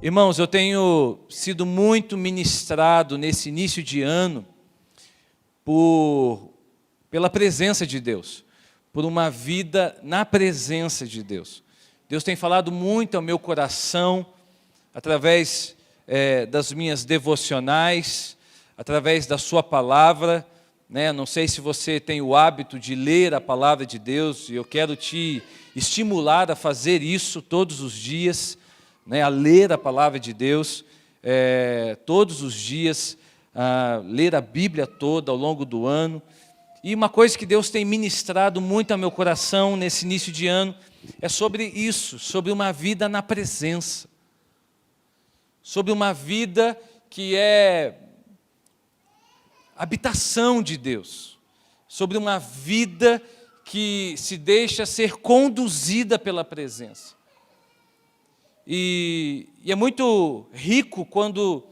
Irmãos, eu tenho sido muito ministrado nesse início de ano pela presença de Deus, por uma vida na presença de Deus. Deus tem falado muito ao meu coração, através das minhas devocionais, através da sua palavra, né? Não sei se você tem o hábito de ler a palavra de Deus, e eu quero te estimular a fazer isso todos os dias, né? A ler a palavra de Deus todos os dias, a ler a Bíblia toda ao longo do ano. E uma coisa que Deus tem ministrado muito ao meu coração nesse início de ano é sobre isso, sobre uma vida na presença, sobre uma vida que é habitação de Deus, sobre uma vida que se deixa ser conduzida pela presença. E é muito rico quando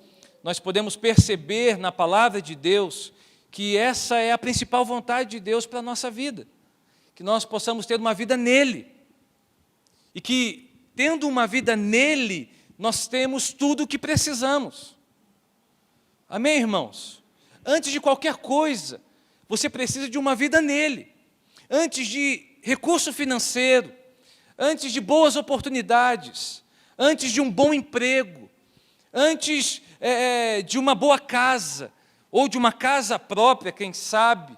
nós podemos perceber na palavra de Deus que essa é a principal vontade de Deus para a nossa vida, que nós possamos ter uma vida nele, e que, tendo uma vida nele, nós temos tudo o que precisamos. Amém, irmãos? Antes de qualquer coisa, você precisa de uma vida nele. Antes de recurso financeiro, antes de boas oportunidades, antes de um bom emprego, antes de uma boa casa, ou de uma casa própria, quem sabe,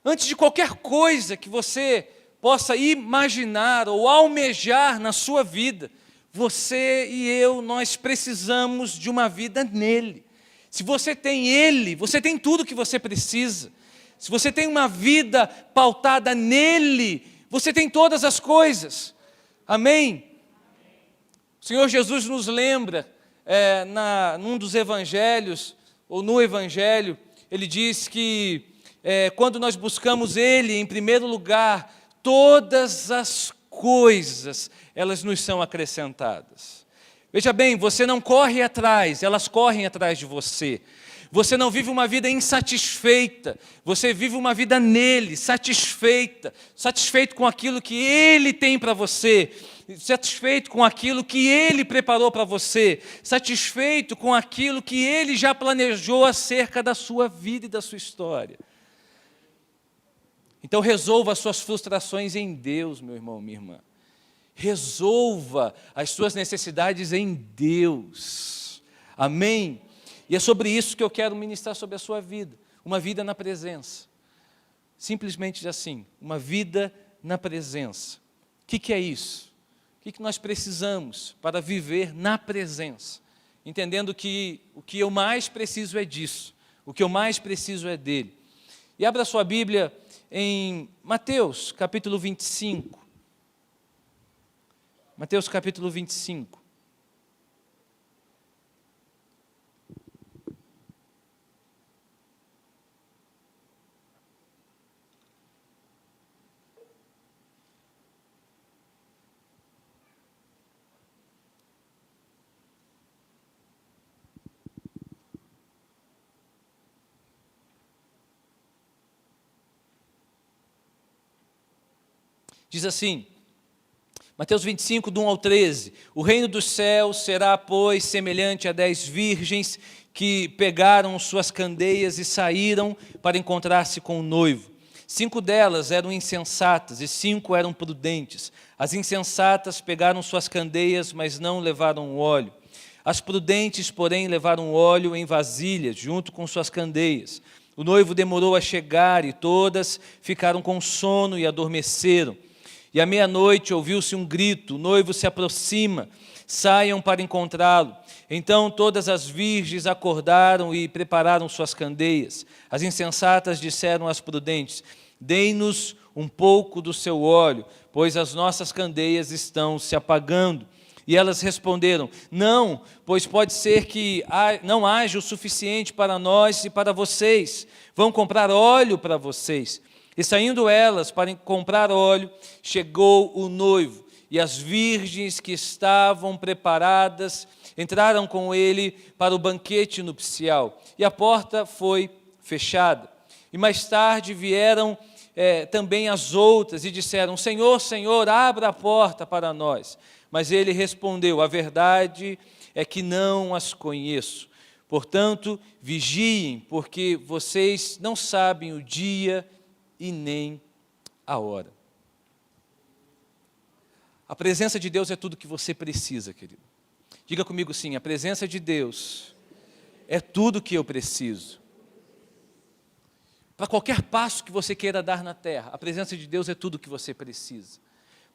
antes de qualquer coisa que você possa imaginar ou almejar na sua vida, você e eu, nós precisamos de uma vida nele. Se você tem ele, você tem tudo que você precisa. Se você tem uma vida pautada nele, você tem todas as coisas. Amém? O Senhor Jesus nos lembra, num dos evangelhos, ou no evangelho, ele diz que quando nós buscamos ele em primeiro lugar, todas as coisas, elas nos são acrescentadas. Veja bem, você não corre atrás, elas correm atrás de você. Você não vive uma vida insatisfeita, você vive uma vida nele, satisfeito com aquilo que ele tem para você, satisfeito com aquilo que ele preparou para você, satisfeito com aquilo que ele já planejou acerca da sua vida e da sua história. Então resolva as suas frustrações em Deus, meu irmão, minha irmã. Resolva as suas necessidades em Deus. Amém? E é sobre isso que eu quero ministrar sobre a sua vida. Uma vida na presença. Simplesmente assim, uma vida na presença. O que é isso? O que nós precisamos para viver na presença? Entendendo que o que eu mais preciso é disso. O que eu mais preciso é dele. E abra sua Bíblia em Mateus, capítulo 25. Mateus, capítulo 25. Diz assim, Mateus 25, do 1 ao 13, o reino dos céus será, pois, semelhante a 10 virgens que pegaram suas candeias e saíram para encontrar-se com o noivo. 5 delas eram insensatas e 5 eram prudentes. As insensatas pegaram suas candeias, mas não levaram óleo. As prudentes, porém, levaram óleo em vasilhas, junto com suas candeias. O noivo demorou a chegar e todas ficaram com sono e adormeceram. E à meia-noite ouviu-se um grito, o noivo se aproxima, saiam para encontrá-lo. Então todas as virgens acordaram e prepararam suas candeias. As insensatas disseram às prudentes, dêem-nos um pouco do seu óleo, pois as nossas candeias estão se apagando. E elas responderam, não, pois pode ser que não haja o suficiente para nós e para vocês. Vão comprar óleo para vocês. E saindo elas para comprar óleo, chegou o noivo, e as virgens que estavam preparadas entraram com ele para o banquete nupcial, e a porta foi fechada. E mais tarde vieram também as outras e disseram, Senhor, Senhor, abra a porta para nós. Mas ele respondeu, a verdade é que não as conheço. Portanto, vigiem, porque vocês não sabem o dia e nem a hora. A presença de Deus é tudo que você precisa, querido. Diga comigo sim, a presença de Deus é tudo que eu preciso. Para qualquer passo que você queira dar na terra, a presença de Deus é tudo que você precisa.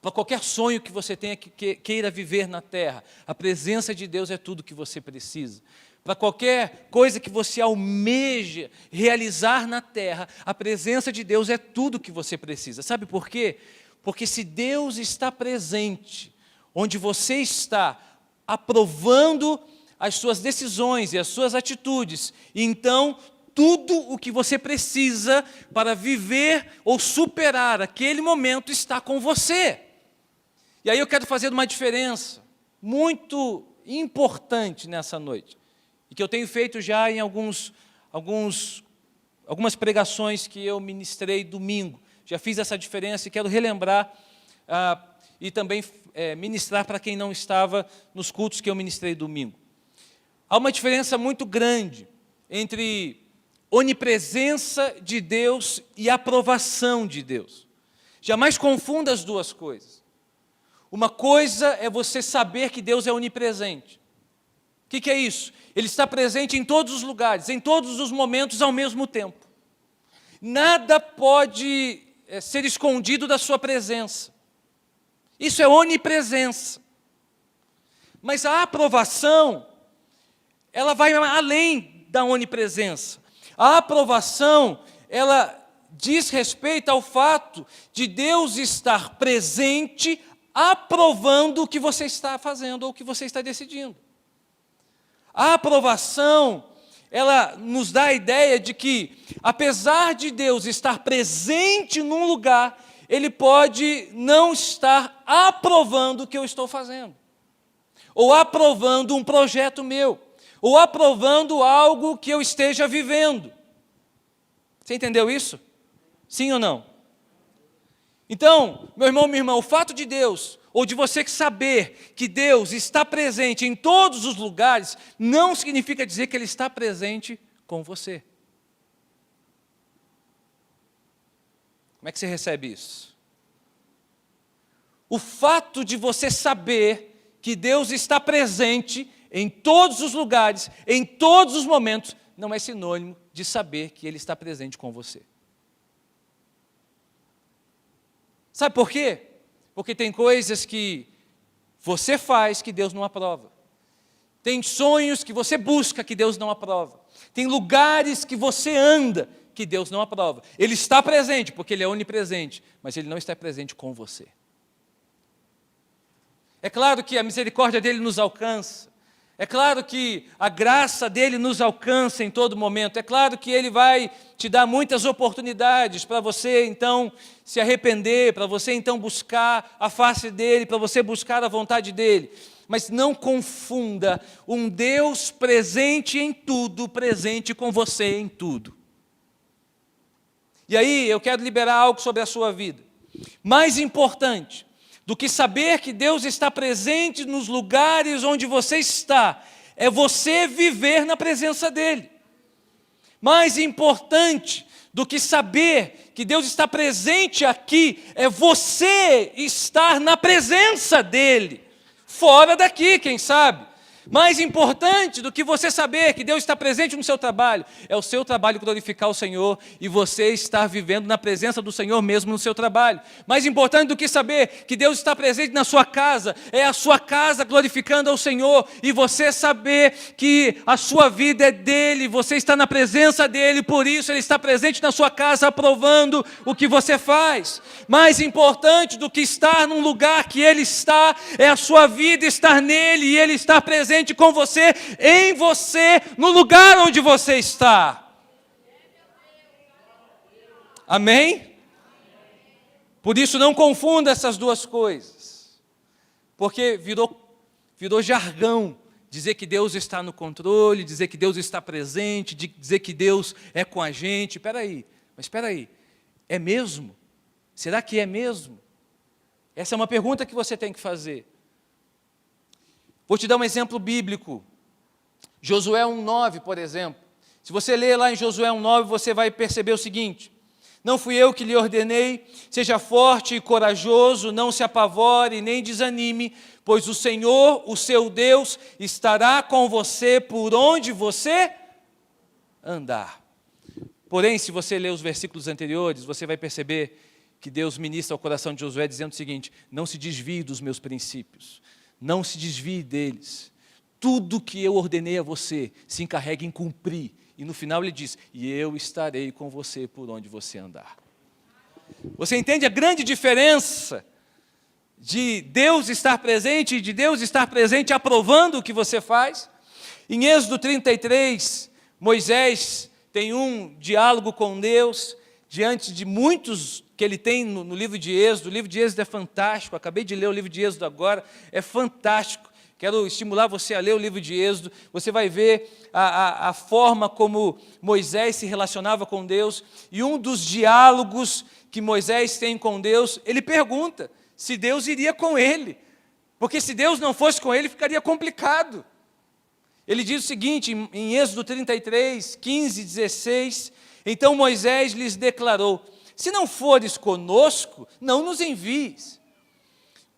Para qualquer sonho que você tenha queira viver na terra, a presença de Deus é tudo que você precisa. Para qualquer coisa que você almeja realizar na terra, a presença de Deus é tudo que você precisa. Sabe por quê? Porque se Deus está presente, onde você está, aprovando as suas decisões e as suas atitudes, então tudo o que você precisa para viver ou superar aquele momento está com você. E aí eu quero fazer uma diferença muito importante nessa noite, e que eu tenho feito já em algumas pregações que eu ministrei domingo. Já fiz essa diferença e quero relembrar e também ministrar para quem não estava nos cultos que eu ministrei domingo. Há uma diferença muito grande entre onipresença de Deus e aprovação de Deus. Jamais confunda as duas coisas. Uma coisa é você saber que Deus é onipresente. O que é isso? Ele está presente em todos os lugares, em todos os momentos ao mesmo tempo. Nada pode ser escondido da sua presença. Isso é onipresença. Mas a aprovação, ela vai além da onipresença. A aprovação, ela diz respeito ao fato de Deus estar presente, aprovando o que você está fazendo ou o que você está decidindo. A aprovação, ela nos dá a ideia de que, apesar de Deus estar presente num lugar, Ele pode não estar aprovando o que eu estou fazendo, ou aprovando um projeto meu, ou aprovando algo que eu esteja vivendo. Você entendeu isso? Sim ou não? Então, meu irmão, minha irmã, o fato de Deus, ou de você saber que Deus está presente em todos os lugares, não significa dizer que Ele está presente com você. Como é que você recebe isso? O fato de você saber que Deus está presente em todos os lugares, em todos os momentos, não é sinônimo de saber que Ele está presente com você. Sabe por quê? Porque tem coisas que você faz que Deus não aprova. Tem sonhos que você busca que Deus não aprova. Tem lugares que você anda que Deus não aprova. Ele está presente porque Ele é onipresente, mas Ele não está presente com você. É claro que a misericórdia dEle nos alcança. É claro que a graça dEle nos alcança em todo momento. É claro que Ele vai te dar muitas oportunidades para você, então, se arrepender, para você, então, buscar a face dEle, para você buscar a vontade dEle. Mas não confunda um Deus presente em tudo, presente com você em tudo. E aí, eu quero liberar algo sobre a sua vida. Mais importante do que saber que Deus está presente nos lugares onde você está, é você viver na presença dEle. Mais importante do que saber que Deus está presente aqui, é você estar na presença dEle, fora daqui, quem sabe. Mais importante do que você saber que Deus está presente no seu trabalho, é o seu trabalho glorificar o Senhor e você estar vivendo na presença do Senhor mesmo no seu trabalho. Mais importante do que saber que Deus está presente na sua casa, é a sua casa glorificando ao Senhor e você saber que a sua vida é dEle, você está na presença dEle, por isso Ele está presente na sua casa aprovando o que você faz. Mais importante do que estar num lugar que Ele está, é a sua vida estar nele e Ele estar presente com você, em você, no lugar onde você está. Amém? Por isso não confunda essas duas coisas, porque virou jargão dizer que Deus está no controle, dizer que Deus está presente, dizer que Deus é com a gente. Espera aí, é mesmo? Será que é mesmo? Essa é uma pergunta que você tem que fazer. Vou te dar um exemplo bíblico. Josué 1,9, por exemplo. Se você ler lá em Josué 1,9, você vai perceber o seguinte: não fui eu que lhe ordenei, seja forte e corajoso, não se apavore nem desanime, pois o Senhor, o seu Deus, estará com você por onde você andar. Porém, se você ler os versículos anteriores, você vai perceber que Deus ministra ao coração de Josué dizendo o seguinte: não se desvie dos meus princípios, não se desvie deles. Tudo que eu ordenei a você, se encarregue em cumprir. E no final ele diz: e eu estarei com você por onde você andar. Você entende a grande diferença de Deus estar presente e de Deus estar presente aprovando o que você faz? Em Êxodo 33, Moisés tem um diálogo com Deus, diante de muitos que ele tem no livro de Êxodo. O livro de Êxodo é fantástico, acabei de ler o livro de Êxodo agora, é fantástico. Quero estimular você a ler o livro de Êxodo. Você vai ver a forma como Moisés se relacionava com Deus. E um dos diálogos que Moisés tem com Deus, ele pergunta se Deus iria com ele. Porque se Deus não fosse com ele, ficaria complicado. Ele diz o seguinte, em Êxodo 33, 15 e 16, então Moisés lhes declarou: se não fores conosco, não nos envies.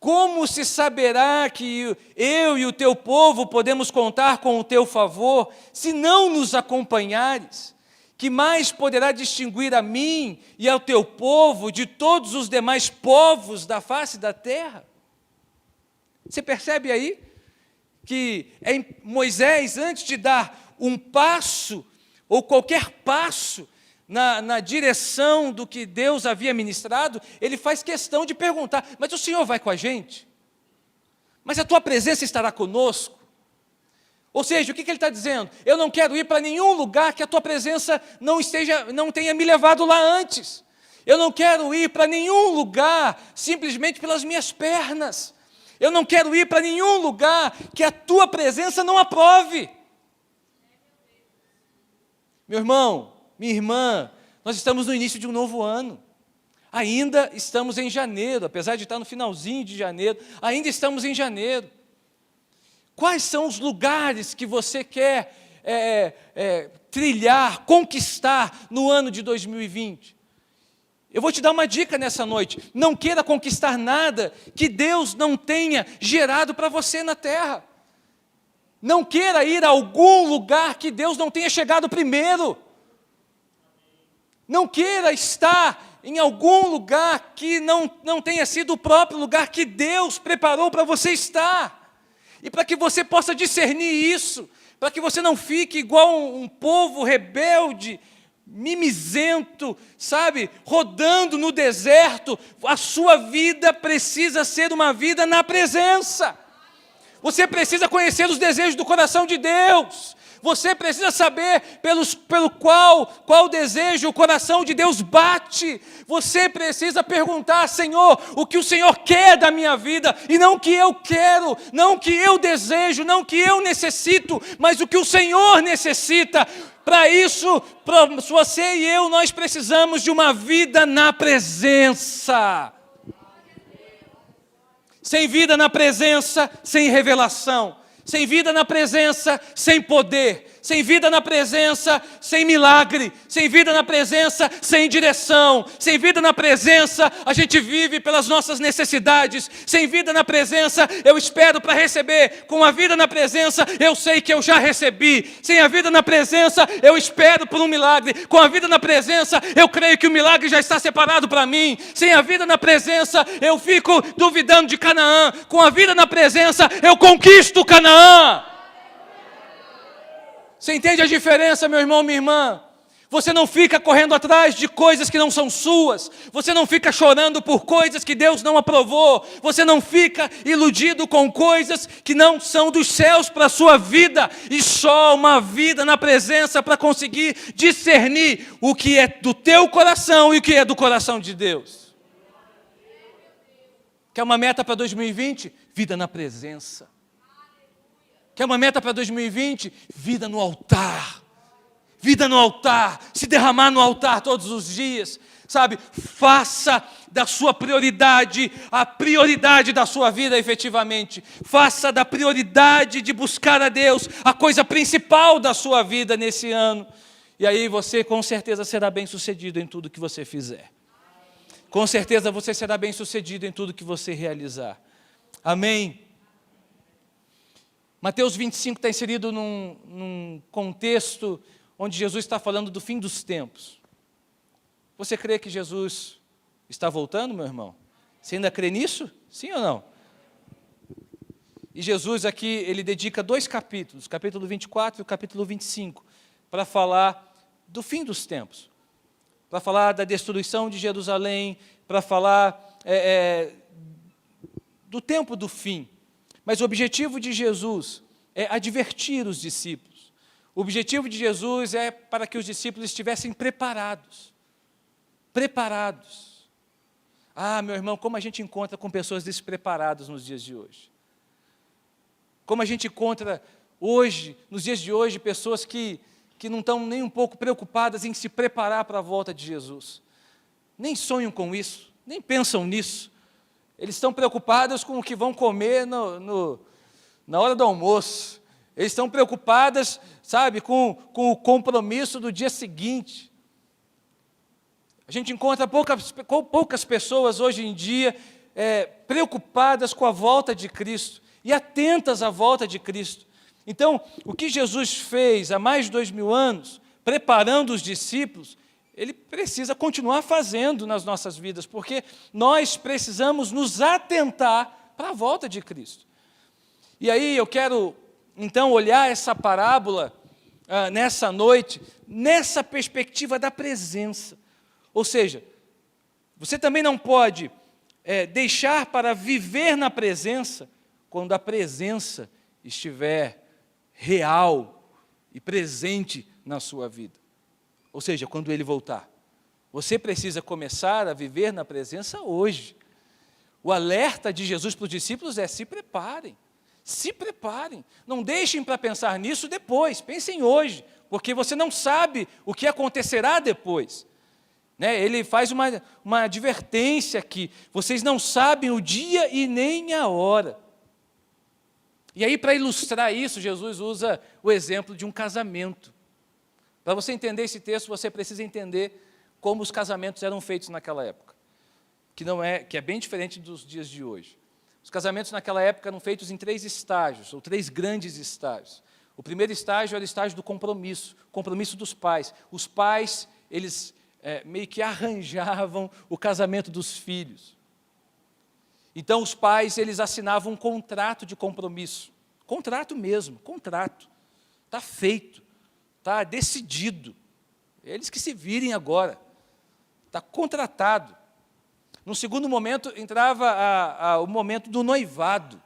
Como se saberá que eu e o teu povo podemos contar com o teu favor, se não nos acompanhares? Que mais poderá distinguir a mim e ao teu povo de todos os demais povos da face da terra? Você percebe aí que Moisés, antes de dar um passo, ou qualquer passo, na direção do que Deus havia ministrado, ele faz questão de perguntar: mas o Senhor vai com a gente? Mas a tua presença estará conosco? Ou seja, o que ele está dizendo? Eu não quero ir para nenhum lugar que a tua presença não tenha me levado lá antes. Eu não quero ir para nenhum lugar simplesmente pelas minhas pernas. Eu não quero ir para nenhum lugar que a tua presença não aprove. Meu irmão, minha irmã, nós estamos no início de um novo ano. Ainda estamos em janeiro, apesar de estar no finalzinho de janeiro, ainda estamos em janeiro. Quais são os lugares que você quer trilhar, conquistar no ano de 2020? Eu vou te dar uma dica nessa noite: não queira conquistar nada que Deus não tenha gerado para você na terra. Não queira ir a algum lugar que Deus não tenha chegado primeiro. Não queira estar em algum lugar que não tenha sido o próprio lugar que Deus preparou para você estar. E para que você possa discernir isso, para que você não fique igual um povo rebelde, mimizento, sabe, rodando no deserto. A sua vida precisa ser uma vida na presença. Você precisa conhecer os desejos do coração de Deus. Você precisa saber qual desejo o coração de Deus bate. Você precisa perguntar: Senhor, o que o Senhor quer da minha vida? E não o que eu quero, não o que eu desejo, não o que eu necessito, mas o que o Senhor necessita. Para isso, você e eu, nós precisamos de uma vida na presença. Sem vida na presença, sem revelação. Sem vida na presença, sem poder. Sem vida na presença, sem milagre. Sem vida na presença, sem direção. Sem vida na presença, a gente vive pelas nossas necessidades. Sem vida na presença, eu espero para receber. Com a vida na presença, eu sei que eu já recebi. Sem a vida na presença, eu espero por um milagre. Com a vida na presença, eu creio que o milagre já está separado para mim. Sem a vida na presença, eu fico duvidando de Canaã. Com a vida na presença, eu conquisto Canaã. Você entende a diferença, meu irmão, minha irmã? Você não fica correndo atrás de coisas que não são suas. Você não fica chorando por coisas que Deus não aprovou. Você não fica iludido com coisas que não são dos céus para a sua vida. E só uma vida na presença para conseguir discernir o que é do teu coração e o que é do coração de Deus. Quer uma meta para 2020? Vida na presença. Quer uma meta para 2020? Vida no altar. Vida no altar. Se derramar no altar todos os dias. Sabe, faça da sua prioridade a prioridade da sua vida efetivamente. Faça da prioridade de buscar a Deus a coisa principal da sua vida nesse ano. E aí você com certeza será bem-sucedido em tudo que você fizer. Com certeza você será bem-sucedido em tudo que você realizar. Amém? Mateus 25 está inserido num contexto onde Jesus está falando do fim dos tempos. Você crê que Jesus está voltando, meu irmão? Você ainda crê nisso? Sim ou não? E Jesus aqui, ele dedica 2 capítulos, o capítulo 24 e o capítulo 25, para falar do fim dos tempos. Para falar da destruição de Jerusalém, para falar do tempo do fim. Mas o objetivo de Jesus é advertir os discípulos. O objetivo de Jesus é para que os discípulos estivessem preparados. Preparados. Ah, meu irmão, como a gente encontra com pessoas despreparadas nos dias de hoje. Como a gente encontra hoje, nos dias de hoje, pessoas que não estão nem um pouco preocupadas em se preparar para a volta de Jesus. Nem sonham com isso, nem pensam nisso. Eles estão preocupados com o que vão comer na hora do almoço. Eles estão preocupados, sabe, com o compromisso do dia seguinte. A gente encontra poucas pessoas hoje em dia preocupadas com a volta de Cristo e atentas à volta de Cristo. Então, o que Jesus fez há mais de 2000 anos, preparando os discípulos, Ele precisa continuar fazendo nas nossas vidas, porque nós precisamos nos atentar para a volta de Cristo. E aí eu quero, então, olhar essa parábola nessa noite, nessa perspectiva da presença. Ou seja, você também não pode deixar para viver na presença, quando a presença estiver real e presente na sua vida. Ou seja, quando Ele voltar. Você precisa começar a viver na presença hoje. O alerta de Jesus para os discípulos é: se preparem, se preparem. Não deixem para pensar nisso depois, pensem hoje, porque você não sabe o que acontecerá depois. Ele faz uma advertência aqui: vocês não sabem o dia e nem a hora. E aí, para ilustrar isso, Jesus usa o exemplo de um casamento. Para você entender esse texto, você precisa entender como os casamentos eram feitos naquela época, que é bem diferente dos dias de hoje. Os casamentos naquela época eram feitos em 3 estágios, ou 3 grandes estágios. O primeiro estágio era o estágio do compromisso dos pais. Os pais, eles meio que arranjavam o casamento dos filhos. Então, os pais, eles assinavam um contrato de compromisso. Contrato mesmo, contrato. Está feito, está decidido. Eles que se virem agora. Está contratado. No segundo momento, entrava o momento do noivado.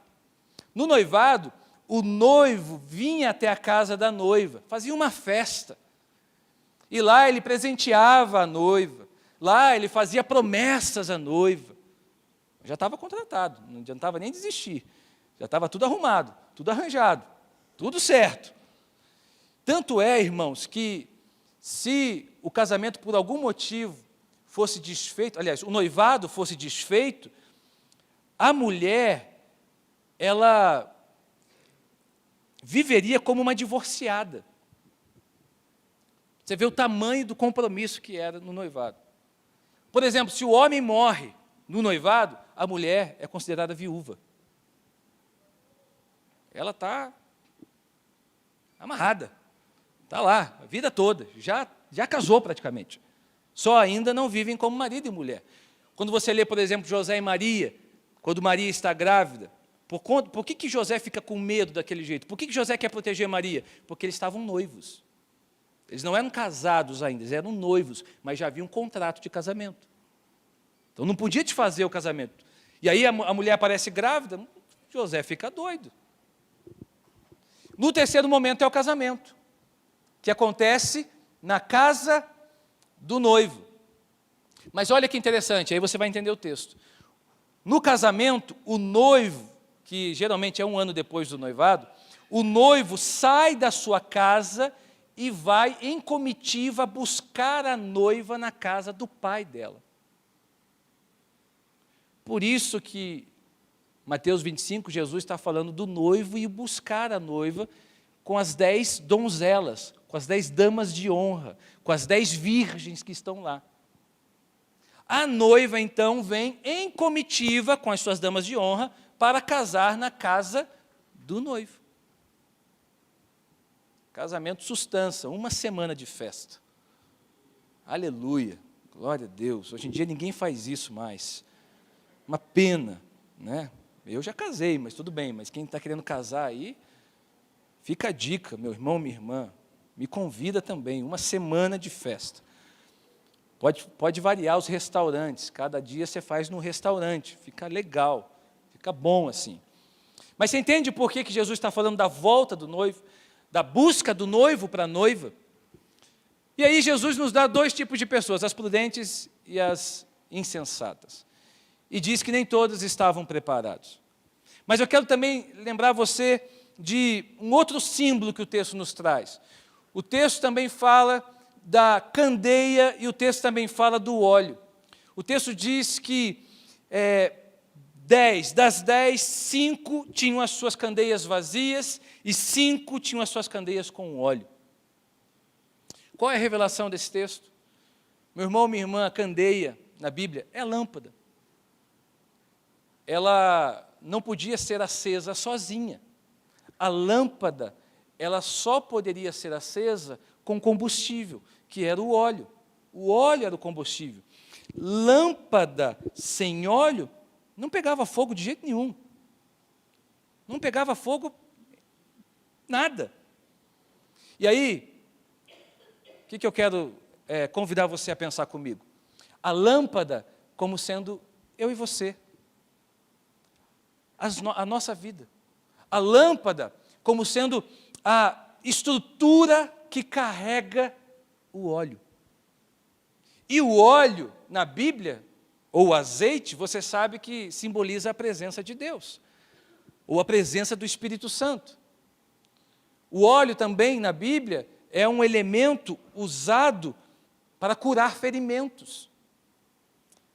No noivado, o noivo vinha até a casa da noiva, fazia uma festa. E lá ele presenteava a noiva. Lá ele fazia promessas à noiva. Já estava contratado, não adiantava nem desistir. Já estava tudo arrumado, tudo arranjado, tudo certo. Tanto é, irmãos, que se o casamento por algum motivo fosse desfeito, aliás, o noivado fosse desfeito, a mulher, ela viveria como uma divorciada. Você vê o tamanho do compromisso que era no noivado. Por exemplo, se o homem morre no noivado, a mulher é considerada viúva. Ela está amarrada, está lá a vida toda, já casou praticamente. Só ainda não vivem como marido e mulher. Quando você lê, por exemplo, José e Maria, quando Maria está grávida, por que José fica com medo daquele jeito? Por que José quer proteger Maria? Porque eles estavam noivos. Eles não eram casados ainda, eles eram noivos, mas já havia um contrato de casamento. Então não podia te fazer o casamento. E aí a mulher aparece grávida, José fica doido. No terceiro momento é o casamento, que acontece na casa do noivo. Mas olha que interessante, aí você vai entender o texto. No casamento, o noivo, que geralmente é 1 ano depois do noivado, o noivo sai da sua casa e vai em comitiva buscar a noiva na casa do pai dela. Por isso que Mateus 25, Jesus está falando do noivo e buscar a noiva com as 10 donzelas, com as 10 damas de honra, com as 10 virgens que estão lá. A noiva, então, vem em comitiva com as suas damas de honra para casar na casa do noivo. Casamento sustância, 1 semana de festa. Aleluia, glória a Deus. Hoje em dia ninguém faz isso mais. Uma pena, né? Eu já casei, mas tudo bem. Mas quem está querendo casar aí, fica a dica, meu irmão, minha irmã. Me convida também, 1 semana de festa. Pode variar os restaurantes. Cada dia você faz num restaurante. Fica legal, fica bom assim. Mas você entende por que Jesus está falando da volta do noivo? Da busca do noivo para a noiva? E aí Jesus nos dá 2 tipos de pessoas, as prudentes e as insensatas. E diz que nem todos estavam preparados. Mas eu quero também lembrar você de um outro símbolo que o texto nos traz. O texto também fala da candeia e o texto também fala do óleo. O texto diz que das 10, 5 tinham as suas candeias vazias e 5 tinham as suas candeias com óleo. Qual é a revelação desse texto? Meu irmão, minha irmã, a candeia na Bíblia é a lâmpada. Ela não podia ser acesa sozinha. A lâmpada, ela só poderia ser acesa com combustível, que era o óleo. O óleo era o combustível. Lâmpada sem óleo não pegava fogo de jeito nenhum. Não pegava fogo nada. E aí, o que eu quero convidar você a pensar comigo? A lâmpada como sendo eu e você. A nossa vida. A lâmpada como sendo a estrutura que carrega o óleo. E o óleo, na Bíblia, ou o azeite, você sabe que simboliza a presença de Deus, ou a presença do Espírito Santo. O óleo também, na Bíblia, é um elemento usado para curar ferimentos.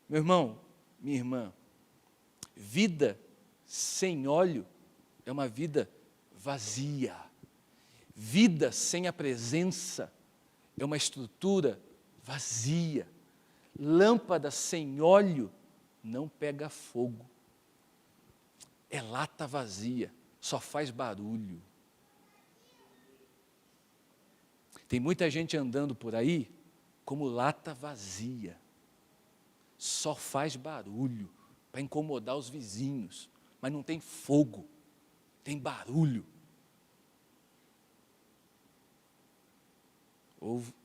Meu irmão, minha irmã, vida sem óleo é uma vida vazia. Vida sem a presença é uma estrutura vazia. Lâmpada sem óleo não pega fogo. É lata vazia, só faz barulho. Tem muita gente andando por aí como lata vazia. Só faz barulho para incomodar os vizinhos, mas não tem fogo, tem barulho.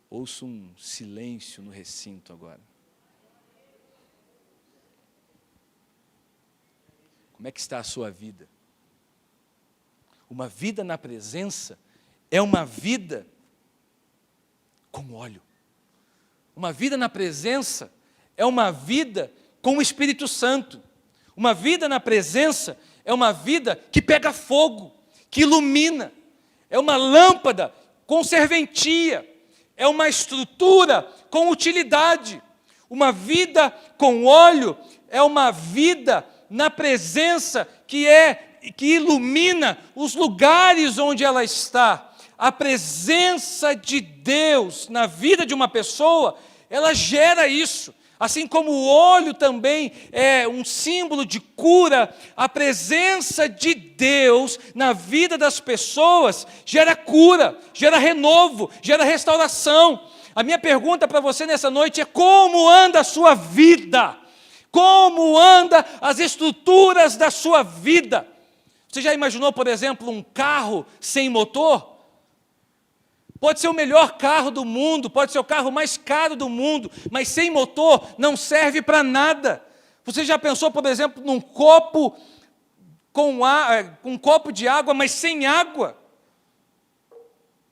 Ouço um silêncio no recinto agora. Como é que está a sua vida? Uma vida na presença é uma vida com óleo. Uma vida na presença é uma vida com o Espírito Santo. Uma vida na presença é uma vida que pega fogo, que ilumina. É uma lâmpada com serventia. É uma estrutura com utilidade. Uma vida com óleo é uma vida na presença que ilumina os lugares onde ela está. A presença de Deus na vida de uma pessoa, ela gera isso. Assim como o óleo também é um símbolo de cura, a presença de Deus na vida das pessoas gera cura, gera renovo, gera restauração. A minha pergunta para você nessa noite é: como anda a sua vida? Como anda as estruturas da sua vida? Você já imaginou, por exemplo, um carro sem motor? Pode ser o melhor carro do mundo, pode ser o carro mais caro do mundo, mas sem motor não serve para nada. Você já pensou, por exemplo, num copo com um copo de água, mas sem água?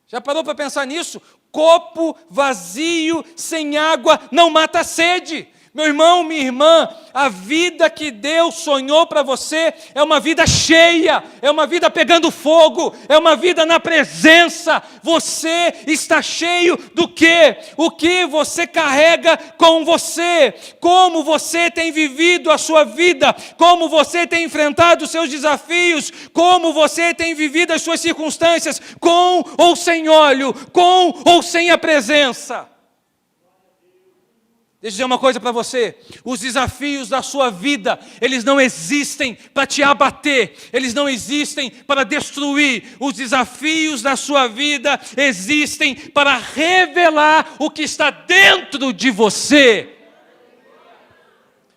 Já parou para pensar nisso? Copo vazio, sem água, não mata a sede. Meu irmão, minha irmã, a vida que Deus sonhou para você é uma vida cheia, é uma vida pegando fogo, é uma vida na presença. Você está cheio do quê? O que você carrega com você? Como você tem vivido a sua vida? Como você tem enfrentado os seus desafios? Como você tem vivido as suas circunstâncias? Com ou sem óleo? Com ou sem a presença? Deixa eu dizer uma coisa para você, os desafios da sua vida, eles não existem para te abater, eles não existem para destruir, os desafios da sua vida existem para revelar o que está dentro de você.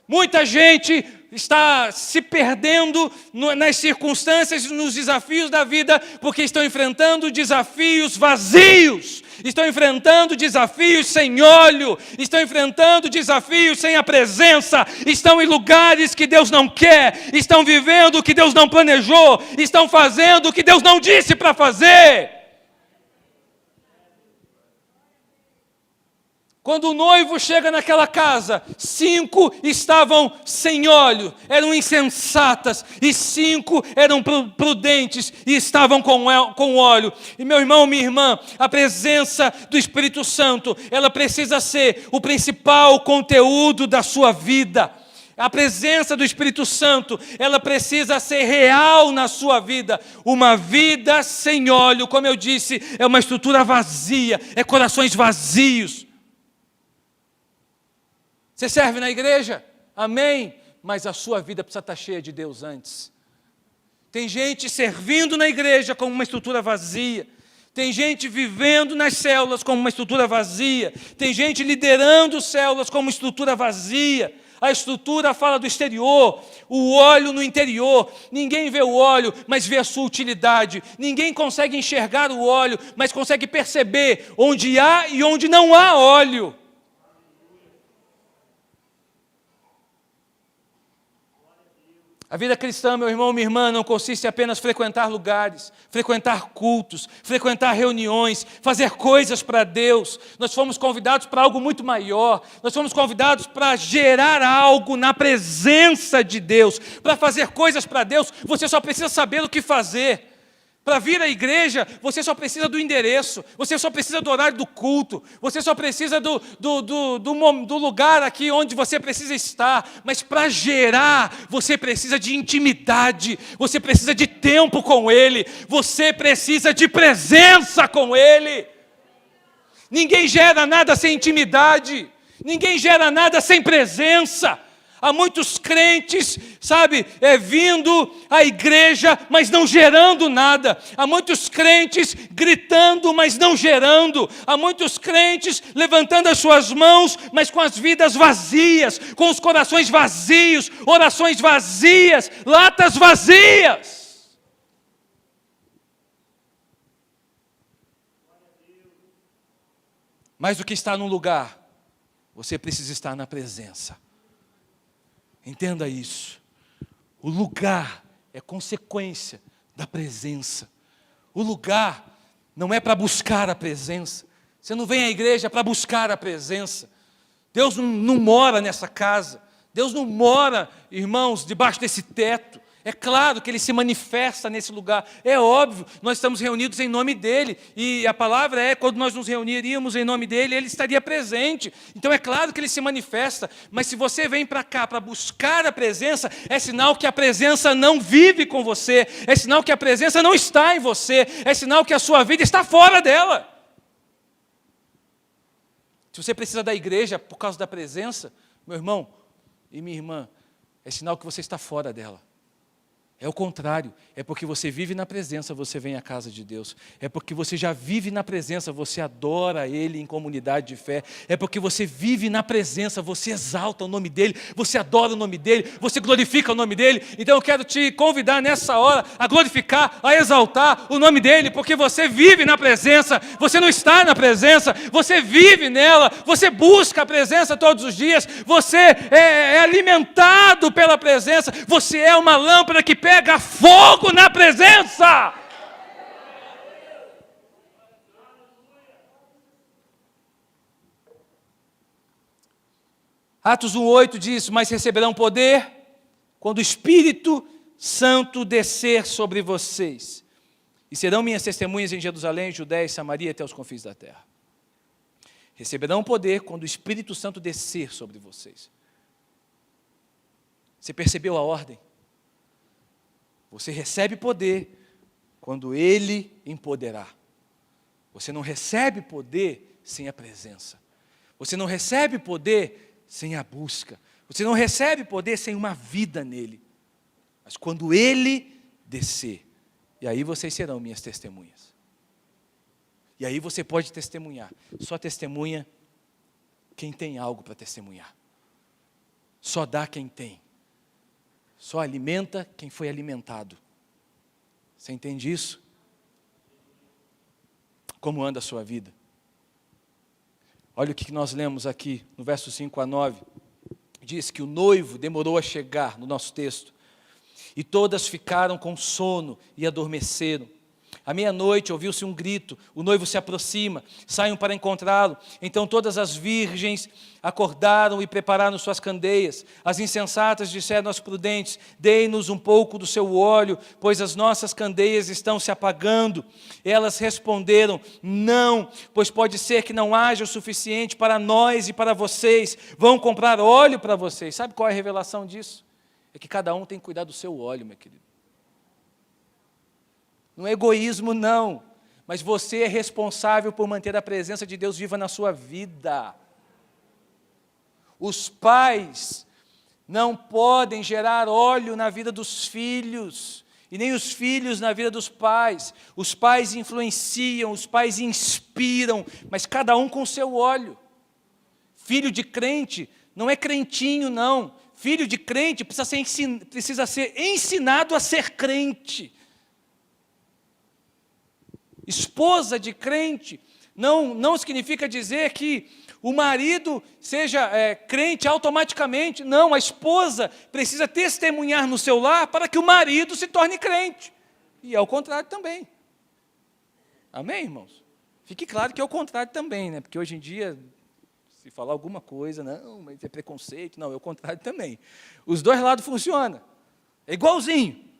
Muita gente está se perdendo nas circunstâncias, nos desafios da vida, porque estão enfrentando desafios vazios, estão enfrentando desafios sem óleo, estão enfrentando desafios sem a presença, estão em lugares que Deus não quer, estão vivendo o que Deus não planejou, estão fazendo o que Deus não disse para fazer. Quando o noivo chega naquela casa, 5 estavam sem óleo, eram insensatas, e 5 eram prudentes e estavam com óleo. E meu irmão, minha irmã, a presença do Espírito Santo, ela precisa ser o principal conteúdo da sua vida. A presença do Espírito Santo, ela precisa ser real na sua vida. Uma vida sem óleo, como eu disse, é uma estrutura vazia, é corações vazios. Você serve na igreja? Amém? Mas a sua vida precisa estar cheia de Deus antes. Tem gente servindo na igreja como uma estrutura vazia. Tem gente vivendo nas células como uma estrutura vazia. Tem gente liderando células como uma estrutura vazia. A estrutura fala do exterior, o óleo no interior. Ninguém vê o óleo, mas vê a sua utilidade. Ninguém consegue enxergar o óleo, mas consegue perceber onde há e onde não há óleo. A vida cristã, meu irmão, minha irmã, não consiste em apenas frequentar lugares, frequentar cultos, frequentar reuniões, fazer coisas para Deus. Nós fomos convidados para algo muito maior. Nós fomos convidados para gerar algo na presença de Deus. Para fazer coisas para Deus, você só precisa saber o que fazer. Para vir à igreja, você só precisa do endereço, você só precisa do horário do culto, você só precisa do lugar aqui onde você precisa estar. Mas para gerar, você precisa de intimidade, você precisa de tempo com Ele, você precisa de presença com Ele. Ninguém gera nada sem intimidade, ninguém gera nada sem presença. Há muitos crentes, vindo à igreja, mas não gerando nada. Há muitos crentes gritando, mas não gerando. Há muitos crentes levantando as suas mãos, mas com as vidas vazias, com os corações vazios, orações vazias, latas vazias. Mas o que está no lugar, você precisa estar na presença. Entenda isso. O lugar é consequência da presença. O lugar não é para buscar a presença. Você não vem à igreja para buscar a presença. Deus não mora nessa casa. Deus não mora, irmãos, debaixo desse teto. É claro que Ele se manifesta nesse lugar. É óbvio, nós estamos reunidos em nome dEle. E a palavra é, quando nós nos reuniríamos em nome dEle, Ele estaria presente. Então é claro que Ele se manifesta. Mas se você vem para cá para buscar a presença, é sinal que a presença não vive com você. É sinal que a presença não está em você. É sinal que a sua vida está fora dela. Se você precisa da igreja por causa da presença, meu irmão e minha irmã, é sinal que você está fora dela. É o contrário, é porque você vive na presença, você vem à casa de Deus. É porque você já vive na presença, você adora Ele em comunidade de fé. É porque você vive na presença, você exalta o nome dEle, você adora o nome dEle, você glorifica o nome dEle. Então eu quero te convidar nessa hora a glorificar, a exaltar o nome dEle, porque você vive na presença, você não está na presença, você vive nela, você busca a presença todos os dias, você é alimentado pela presença, você é uma lâmpada que pega fogo na presença. Atos 1:8 diz: mas receberão poder quando o Espírito Santo descer sobre vocês, e serão minhas testemunhas em Jerusalém, Judéia e Samaria, até os confins da terra. Receberão poder quando o Espírito Santo descer sobre vocês. Você percebeu a ordem? Você recebe poder quando Ele empoderar. Você não recebe poder sem a presença. Você não recebe poder sem a busca. Você não recebe poder sem uma vida nele. Mas quando Ele descer, e aí vocês serão minhas testemunhas. E aí você pode testemunhar. Só testemunha quem tem algo para testemunhar. Só dá quem tem. Só alimenta quem foi alimentado. Você entende isso? Como anda a sua vida? Olha o que nós lemos aqui no verso 5-9. Diz que o noivo demorou a chegar, no nosso texto, e todas ficaram com sono e adormeceram. À meia-noite ouviu-se um grito, o noivo se aproxima, saiam para encontrá-lo. Então todas as virgens acordaram e prepararam suas candeias. As insensatas disseram aos prudentes: dei-nos um pouco do seu óleo, pois as nossas candeias estão se apagando. Elas responderam: não, pois pode ser que não haja o suficiente para nós e para vocês. Vão comprar óleo para vocês. Sabe qual é a revelação disso? É que cada um tem que cuidar do seu óleo, meu querido. Não é egoísmo, não. Mas você é responsável por manter a presença de Deus viva na sua vida. Os pais não podem gerar óleo na vida dos filhos, e nem os filhos na vida dos pais. Os pais influenciam, os pais inspiram, mas cada um com o seu óleo. Filho de crente não é crentinho, não. Filho de crente precisa ser ensinado a ser crente. Esposa de crente não significa dizer que o marido seja crente automaticamente. Não, a esposa precisa testemunhar no seu lar para que o marido se torne crente. E é o contrário também. Amém, irmãos? Fique claro que é o contrário também, né? Porque hoje em dia, se falar alguma coisa, não, mas é preconceito. Não, é o contrário também. Os dois lados funcionam. É igualzinho.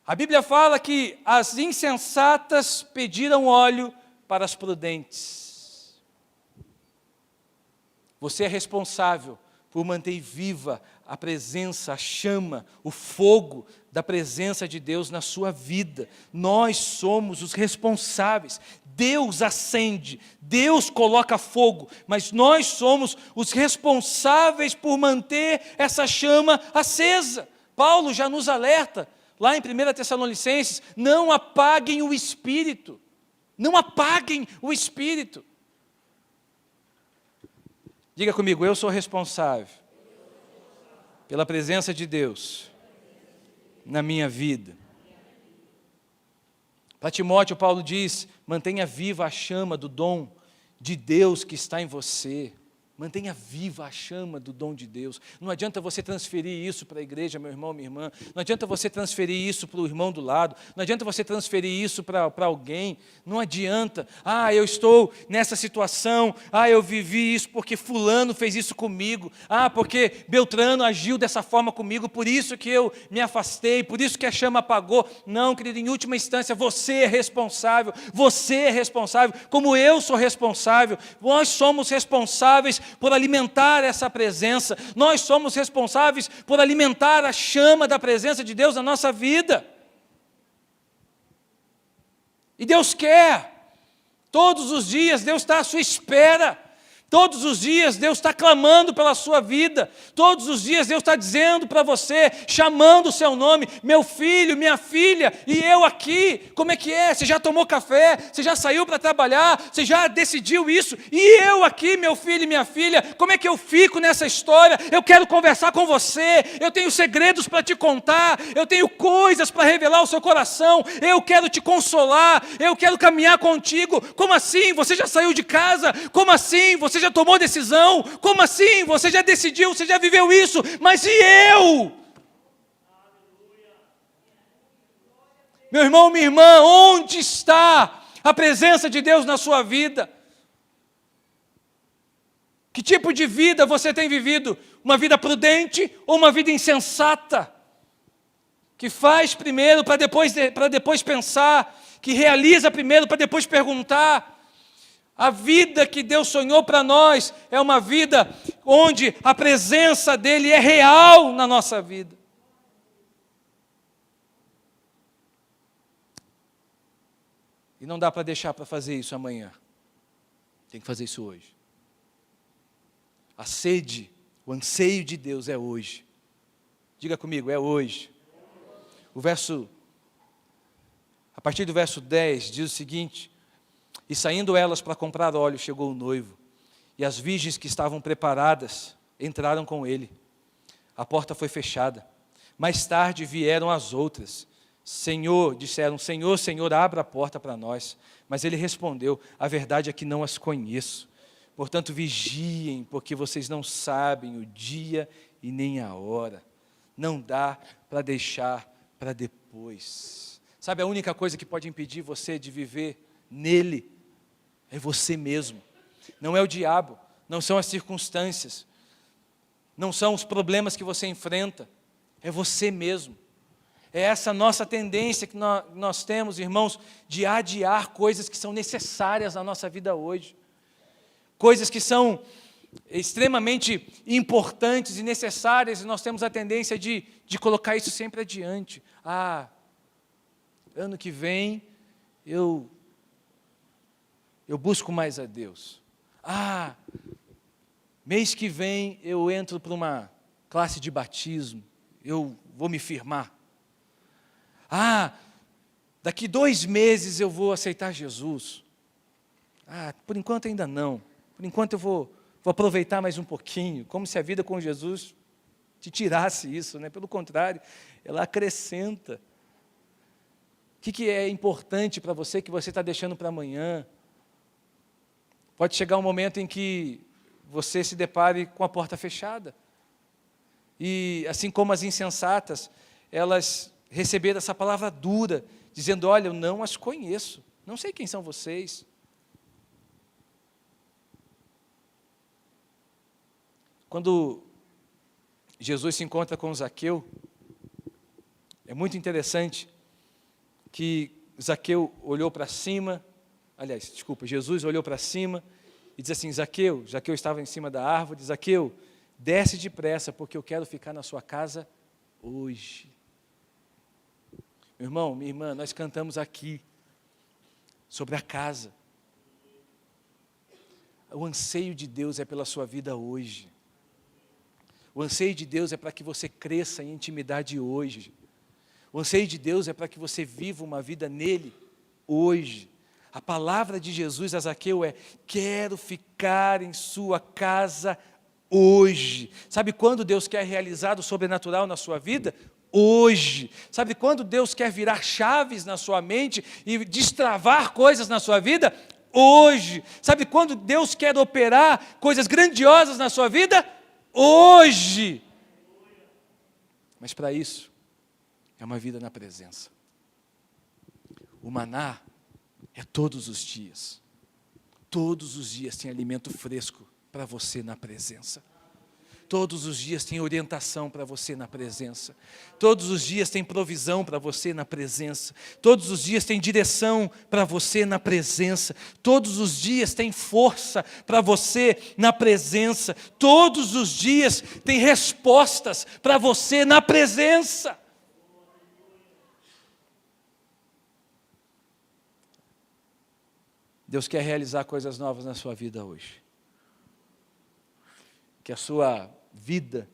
A Bíblia fala que as insensatas pediram óleo para as prudentes. Você é responsável por manter viva a presença, a chama, o fogo da presença de Deus na sua vida. Nós somos os responsáveis. Deus acende, Deus coloca fogo, mas nós somos os responsáveis por manter essa chama acesa. Paulo já nos alerta. Lá em 1 Tessalonicenses, não apaguem o Espírito. Não apaguem o Espírito. Diga comigo, eu sou responsável pela presença de Deus na minha vida. Para Timóteo, Paulo diz: mantenha viva a chama do dom de Deus que está em você. Mantenha viva a chama do dom de Deus. Não adianta você transferir isso para a igreja, meu irmão, minha irmã. Não adianta você transferir isso para o irmão do lado. Não adianta você transferir isso para alguém. Não adianta. Eu estou nessa situação. Eu vivi isso porque fulano fez isso comigo. Porque Beltrano agiu dessa forma comigo. Por isso que eu me afastei. Por isso que a chama apagou. Não, querido, em última instância, você é responsável. Você é responsável. Como eu sou responsável. Nós somos responsáveis por alimentar essa presença. Nós somos responsáveis por alimentar a chama da presença de Deus na nossa vida. E Deus quer. Todos os dias Deus está à sua espera. Todos os dias Deus está clamando pela sua vida. Todos os dias Deus está dizendo para você, chamando o seu nome: meu filho, minha filha, e eu aqui. Como é que é? Você já tomou café? Você já saiu para trabalhar? Você já decidiu isso? E eu aqui, meu filho e minha filha, como é que eu fico nessa história? Eu quero conversar com você. Eu tenho segredos para te contar. Eu tenho coisas para revelar ao seu coração. Eu quero te consolar. Eu quero caminhar contigo. Como assim? Você já saiu de casa? Como assim? Você já tomou decisão? Como assim? Você já decidiu, você já viveu isso, mas e eu? Meu irmão, minha irmã, onde está a presença de Deus na sua vida? Que tipo de vida você tem vivido? Uma vida prudente ou uma vida insensata? Que faz primeiro para depois pensar, que realiza primeiro para depois perguntar. A vida que Deus sonhou para nós é uma vida onde a presença dEle é real na nossa vida. E não dá para deixar para fazer isso amanhã. Tem que fazer isso hoje. A sede, o anseio de Deus é hoje. Diga comigo, é hoje. A partir do verso 10, diz o seguinte: e saindo elas para comprar óleo, chegou o noivo, e as virgens que estavam preparadas entraram com ele. A porta foi fechada. Mais tarde vieram as outras. Disseram, Senhor, Senhor, abra a porta para nós. Mas ele respondeu, a verdade é que não as conheço. Portanto, vigiem, porque vocês não sabem o dia e nem a hora. Não dá para deixar para depois. Sabe, a única coisa que pode impedir você de viver nele é você mesmo. Não é o diabo, não são as circunstâncias, não são os problemas que você enfrenta, é você mesmo. É essa nossa tendência que nós temos, irmãos, de adiar coisas que são necessárias na nossa vida hoje. Coisas que são extremamente importantes e necessárias, e nós temos a tendência de colocar isso sempre adiante. Ano que vem eu busco mais a Deus. Mês que vem eu entro para uma classe de batismo, eu vou me firmar. Daqui 2 meses eu vou aceitar Jesus. Por enquanto ainda não. Por enquanto eu vou aproveitar mais um pouquinho, como se a vida com Jesus te tirasse isso, né? Pelo contrário, ela acrescenta. O que é importante para você que você está deixando para amanhã? Pode chegar um momento em que você se depare com a porta fechada. E assim como as insensatas, elas receberam essa palavra dura, dizendo, olha, eu não as conheço, não sei quem são vocês. Quando Jesus se encontra com Zaqueu, é muito interessante que Zaqueu olhou para cima, Jesus olhou para cima e disse assim, Zaqueu estava em cima da árvore, Zaqueu, desce depressa, porque eu quero ficar na sua casa hoje. Meu irmão, minha irmã, nós cantamos aqui sobre a casa. O anseio de Deus é pela sua vida hoje. O anseio de Deus é para que você cresça em intimidade hoje. O anseio de Deus é para que você viva uma vida nele hoje. A palavra de Jesus a Zaqueu é, quero ficar em sua casa hoje. Sabe quando Deus quer realizar o sobrenatural na sua vida? Hoje. Sabe quando Deus quer virar chaves na sua mente e destravar coisas na sua vida? Hoje. Sabe quando Deus quer operar coisas grandiosas na sua vida? Hoje. Mas para isso, é uma vida na presença. O maná é todos os dias. Todos os dias tem alimento fresco para você na presença. Todos os dias tem orientação para você na presença. Todos os dias tem provisão para você na presença. Todos os dias tem direção para você na presença. Todos os dias tem força para você na presença. Todos os dias tem respostas para você na presença. Deus quer realizar coisas novas na sua vida hoje. Que a sua vida,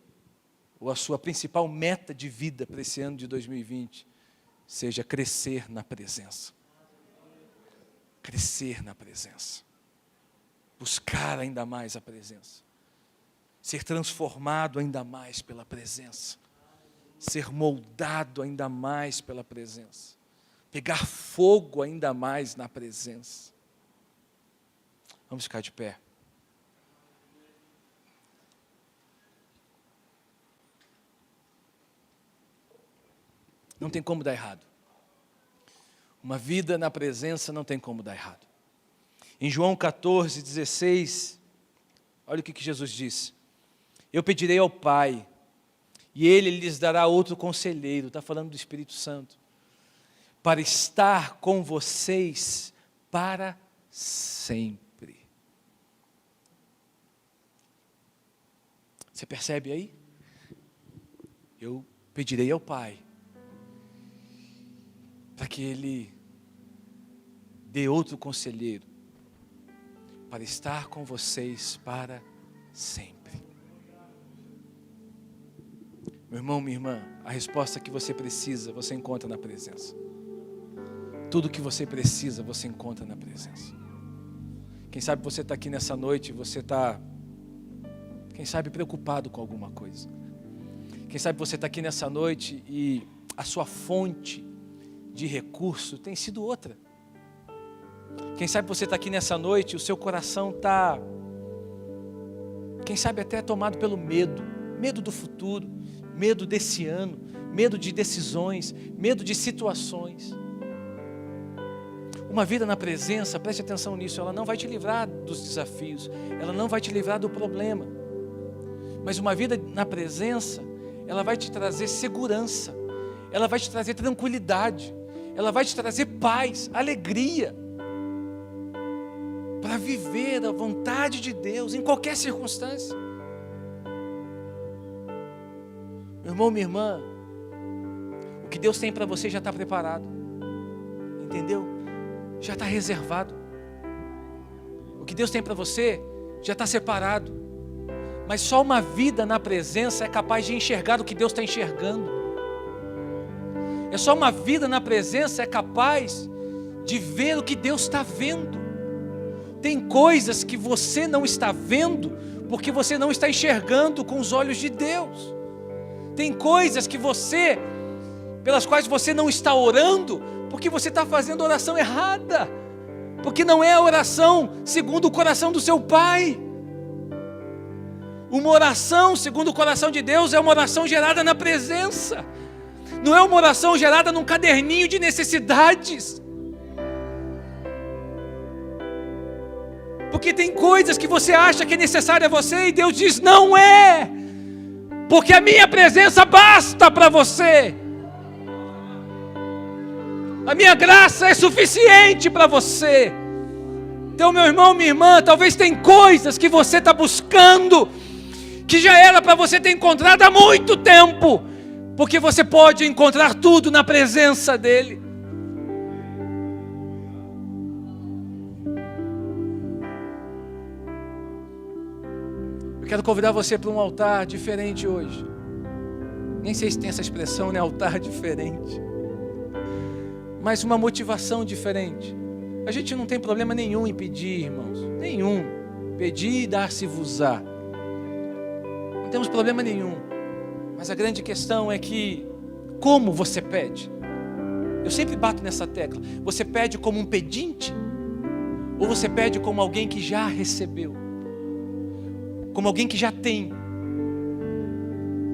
ou a sua principal meta de vida para esse ano de 2020, seja crescer na presença. Crescer na presença. Buscar ainda mais a presença. Ser transformado ainda mais pela presença. Ser moldado ainda mais pela presença. Pegar fogo ainda mais na presença. Vamos ficar de pé. Não tem como dar errado. Uma vida na presença não tem como dar errado. Em João 14, 16, Olha o que Jesus disse. Eu pedirei ao Pai, e Ele lhes dará outro conselheiro, está falando do Espírito Santo, para estar com vocês para sempre. Você percebe aí? Eu pedirei ao Pai, para que Ele dê outro conselheiro, para estar com vocês para sempre. Meu irmão, minha irmã, a resposta que você precisa, você encontra na presença. Tudo que você precisa, você encontra na presença. Quem sabe você está aqui nessa noite, você está, quem sabe, preocupado com alguma coisa. Quem sabe você está aqui nessa noite e a sua fonte de recurso tem sido outra. Quem sabe você está aqui nessa noite e o seu coração está, quem sabe, até tomado pelo medo. Medo do futuro, medo desse ano, medo de decisões, medo de situações. Uma vida na presença, preste atenção nisso, ela não vai te livrar dos desafios, ela não vai te livrar do problema. Mas uma vida na presença, ela vai te trazer segurança, ela vai te trazer tranquilidade, ela vai te trazer paz, alegria, para viver a vontade de Deus em qualquer circunstância. Meu irmão, minha irmã, o que Deus tem para você já está preparado, entendeu? Já está reservado. O que Deus tem para você já está separado. Mas só uma vida na presença é capaz de enxergar o que Deus está enxergando. É só uma vida na presença é capaz de ver o que Deus está vendo. Tem coisas que você não está vendo porque você não está enxergando com os olhos de Deus. Tem coisas que pelas quais você não está orando, porque você está fazendo oração errada, porque não é a oração segundo o coração do seu Pai. Uma oração segundo o coração de Deus é uma oração gerada na presença, não é uma oração gerada num caderninho de necessidades. Porque tem coisas que você acha que é necessário a você e Deus diz: não é, porque a minha presença basta para você. A minha graça é suficiente para você. Então, meu irmão, minha irmã, talvez tem coisas que você está buscando, que já era para você ter encontrado há muito tempo, porque você pode encontrar tudo na presença dEle. Eu quero convidar você para um altar diferente hoje. Nem sei se tem essa expressão, né? Altar diferente. Mas uma motivação diferente. A gente não tem problema nenhum em pedir, irmãos. Nenhum. Pedir e dar-se-vos-á. Não temos problema nenhum. Mas a grande questão é que, como você pede? Eu sempre bato nessa tecla. Você pede como um pedinte? Ou você pede como alguém que já recebeu? Como alguém que já tem?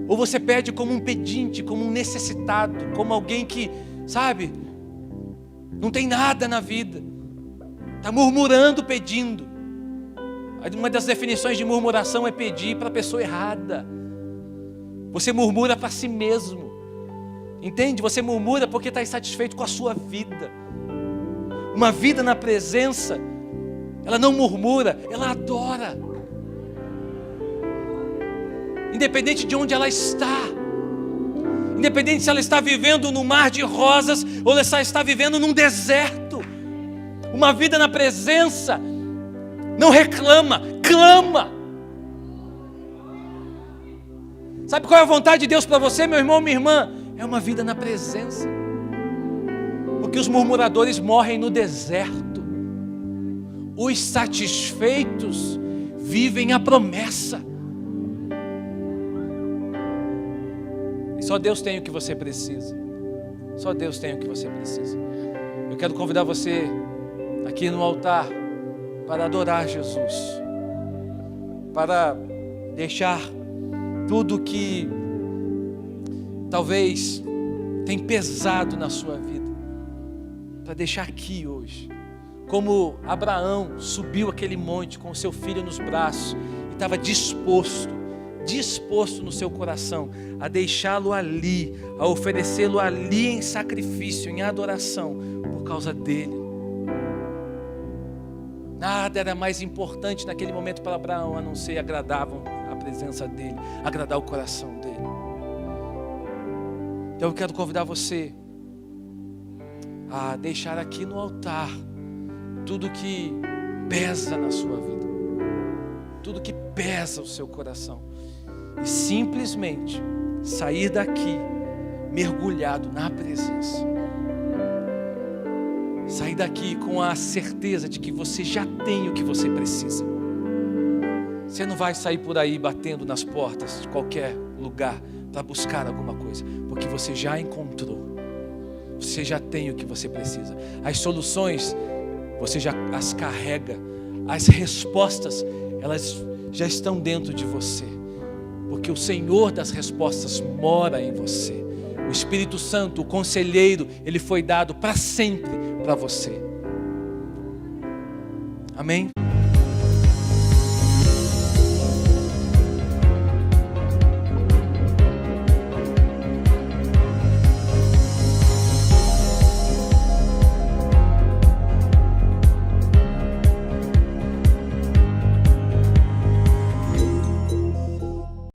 Ou você pede como um pedinte, como um necessitado, como alguém que, sabe, não tem nada na vida, está murmurando pedindo. Uma das definições de murmuração é pedir para a pessoa errada. Você murmura para si mesmo, entende? Você murmura porque está insatisfeito com a sua vida. Uma vida na presença, ela não murmura, ela adora. Independente de onde ela está, independente se ela está vivendo no mar de rosas ou ela está vivendo num deserto, uma vida na presença não reclama, clama. Sabe qual é a vontade de Deus para você, meu irmão, minha irmã? É uma vida na presença. Porque os murmuradores morrem no deserto, os satisfeitos vivem a promessa. E só Deus tem o que você precisa. Só Deus tem o que você precisa. Eu quero convidar você aqui no altar para adorar Jesus, para deixar tudo que talvez tem pesado na sua vida, para deixar aqui hoje. Como Abraão subiu aquele monte com o seu filho nos braços e estava disposto no seu coração a deixá-lo ali, a oferecê-lo ali em sacrifício, em adoração, por causa dele. Nada era mais importante naquele momento para Abraão a não ser agradar a presença dele, agradar o coração dele. Então eu quero convidar você a deixar aqui no altar tudo que pesa na sua vida, tudo que pesa o seu coração, e simplesmente sair daqui mergulhado na presença. Sair daqui com a certeza de que você já tem o que você precisa. Você não vai sair por aí batendo nas portas de qualquer lugar para buscar alguma coisa, porque você já encontrou. Você já tem o que você precisa. As soluções, você já as carrega. As respostas, elas já estão dentro de você, porque o Senhor das respostas mora em você. O Espírito Santo, o conselheiro, ele foi dado para sempre para você. Amém?